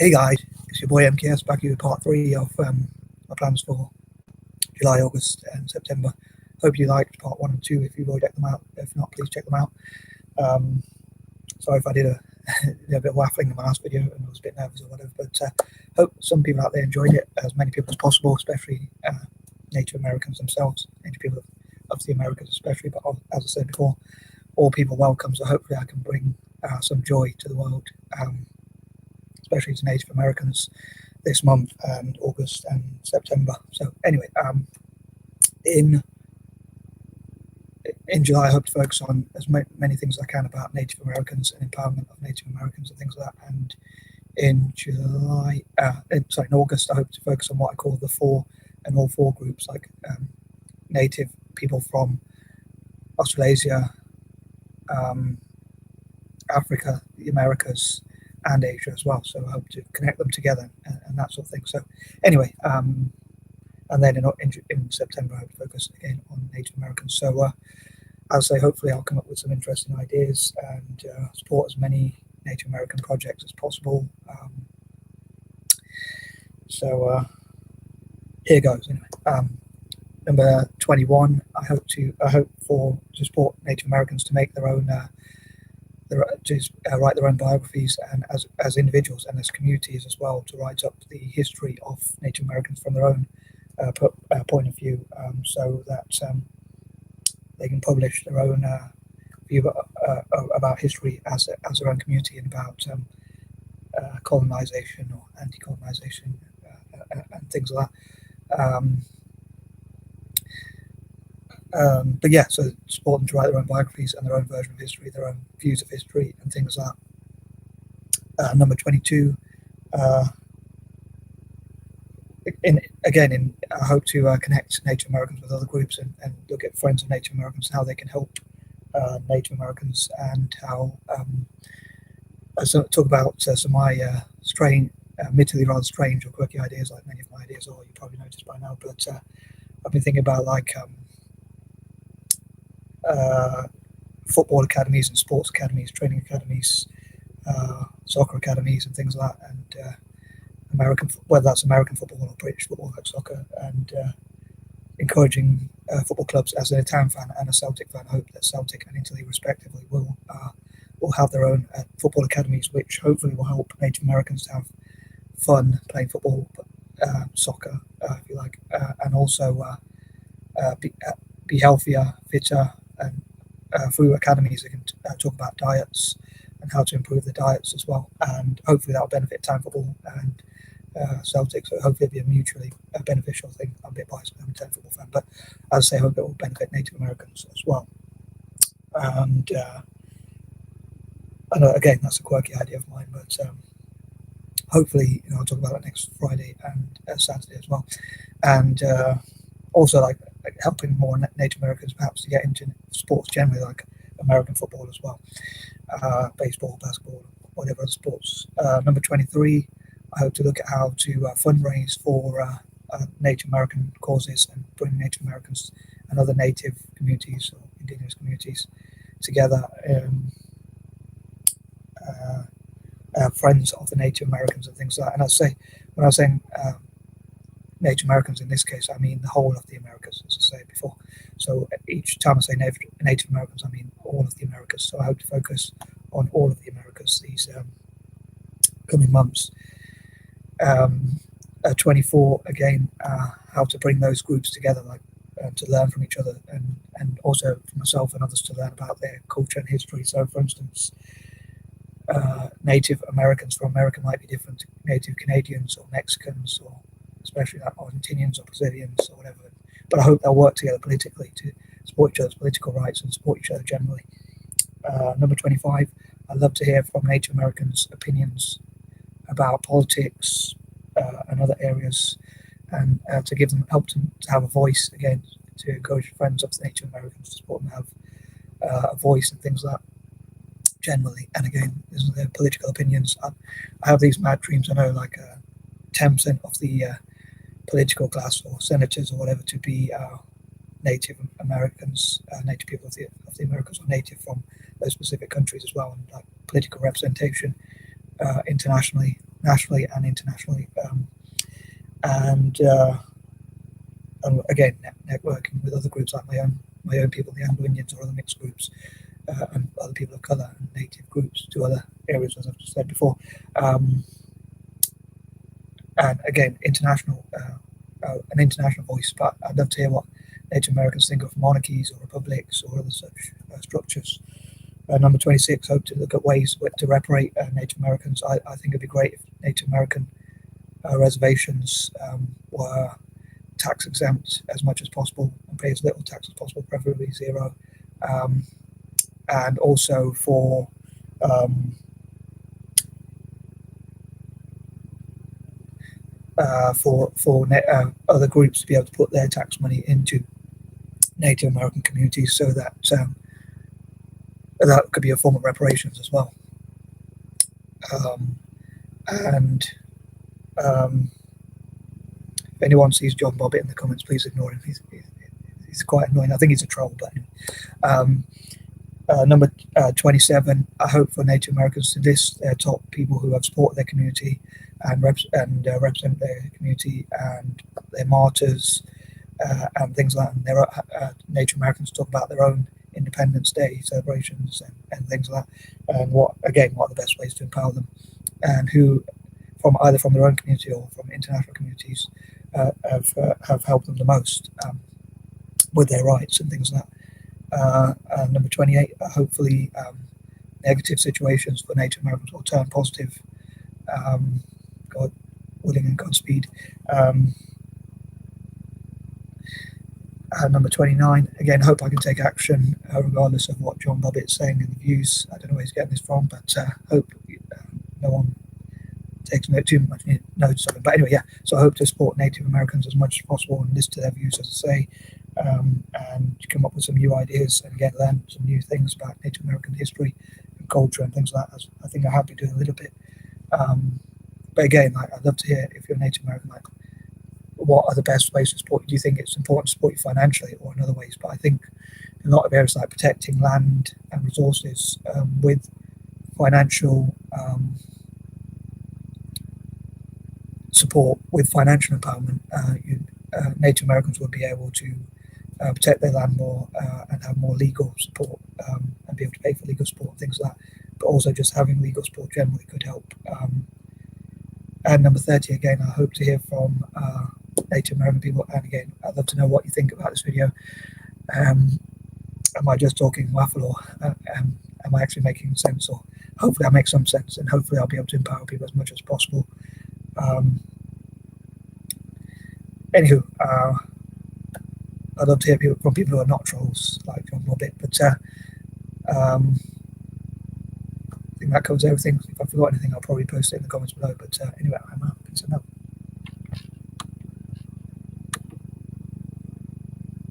Hey guys, it's your boy M.K.S back here with part 3 of my plans for July, August and September. Hope you liked part 1 and 2 if you've already checked them out. If not, please check them out. Sorry if I did a bit of waffling in my last video and I was a bit nervous or whatever, but hope some people out there enjoyed it, as many people as possible, especially Native Americans themselves, Native people of the Americas especially, but as I said before, all people welcome, so hopefully I can bring some joy to the world, especially to Native Americans this month and August and September. So anyway, in July I hope to focus on as many things as I can about Native Americans and empowerment of Native Americans and things like that. And in August I hope to focus on what I call the 4 and all 4 groups, like Native people from Australasia, Africa, the Americas, and Asia as well. So I hope to connect them together and that sort of thing. So anyway, and then in September I hope to focus again on Native Americans. So as I say, hopefully I'll come up with some interesting ideas and support as many Native American projects as possible. So here goes. Anyway, number 21. I hope to support Native Americans to make their own. Write their own biographies, and as individuals and as communities as well, to write up the history of Native Americans from their own point of view, so that they can publish their own view about history as their own community, and about colonization or anti-colonization and things like that. But yeah, so support them to write their own biographies and their own version of history, their own views of history and things like that. Number 22, I hope to connect Native Americans with other groups and look at friends of Native Americans, how they can help Native Americans, and how talk about some of my admittedly rather strange or quirky ideas, like many of my ideas are, you probably noticed by now, but I've been thinking about like football academies and sports academies, training academies, soccer academies and things like that, and whether that's American football or British football like soccer, and encouraging football clubs. As an Italian fan and a Celtic fan, I hope that Celtic and Italy respectively will have their own football academies, which hopefully will help Native Americans to have fun playing football, soccer, if you like, and also be healthier, fitter, and through academies they can talk about diets and how to improve the diets as well, and hopefully that will benefit Italian football and Celtic. So hopefully it'll be a mutually beneficial thing. I'm a bit biased because I'm an Italian football fan, but as I say, I hope it will benefit Native Americans as well. And I know, again, that's a quirky idea of mine, but hopefully I'll talk about that next Friday and Saturday as well. And also like helping more Native Americans perhaps to get into sports generally, like American football as well, baseball, basketball, whatever other sports. Number 23, I hope to look at how to fundraise for Native American causes and bring Native Americans and other Native communities or Indigenous communities together, friends of the Native Americans and things like that. And I say, when I was saying Native Americans in this case, I mean the whole of the Americas, as I said before. So each time I say Native Americans, I mean all of the Americas. So I hope to focus on all of the Americas these coming months. 24, again, how to bring those groups together, like to learn from each other, and also for myself and others to learn about their culture and history. So for instance, Native Americans from America might be different to Native Canadians or Mexicans, or especially like Argentinians or Brazilians or whatever. But I hope they'll work together politically to support each other's political rights and support each other generally. Number 25, I'd love to hear from Native Americans' opinions about politics and other areas, and to help them to have a voice, again, to encourage friends of the Native Americans to support them to have a voice and things like that generally. And again, their political opinions. I have these mad dreams. I know like 10% of the political class or senators or whatever to be Native Americans, Native people of the Americas, or native from those specific countries as well, and like political representation internationally nationally and internationally, and again, networking with other groups like my own people, the Anglo Indians or other mixed groups, and other people of colour and native groups to other areas, as I've just said before. And again, an international voice. But I'd love to hear what Native Americans think of monarchies or republics or other such structures. Number 26, hope to look at ways to reparate Native Americans. I think it'd be great if Native American reservations were tax exempt as much as possible and pay as little tax as possible, preferably zero. And also for other groups to be able to put their tax money into Native American communities, so that that could be a form of reparations as well. And if anyone sees John Bobbitt in the comments, please ignore him. He's quite annoying. I think he's a troll, but anyway. Number 27, I hope for Native Americans to list their top people who have supported their community and represent their community and their martyrs and things like that. And Native Americans talk about their own Independence Day celebrations and things like that, and what are the best ways to empower them, and who, from either from their own community or from international communities, have helped them the most with their rights and things like that. Number 28, hopefully negative situations for Native Americans will turn positive, God willing and Godspeed. Number 29, again, hope I can take action regardless of what John Bobbitt's saying in the views. I don't know where he's getting this from, but hope no one takes too much notice of it. But anyway, yeah, so I hope to support Native Americans as much as possible and listen to their views, as I say, and come up with some new ideas and again learn some new things about Native American history and culture and things like that. I think I have been doing a little bit. But again, I'd love to hear, if you're Native American, what are the best ways to support you? Do you think it's important to support you financially or in other ways? But I think in a lot of areas like protecting land and resources with financial support, with financial empowerment, Native Americans would be able to protect their land more and have more legal support and be able to pay for legal support and things like that. But also just having legal support generally could help. And number 30, again, I hope to hear from Native American people. And again, I'd love to know what you think about this video. Am I just talking waffle, or am I actually making sense? Or hopefully I make some sense, and hopefully I'll be able to empower people as much as possible. Anywho, I'd love to hear from people who are not trolls like John Bobbitt, but I think that covers everything. If I forgot anything, I'll probably post it in the comments below. But anyway, I'm out. Peace and out.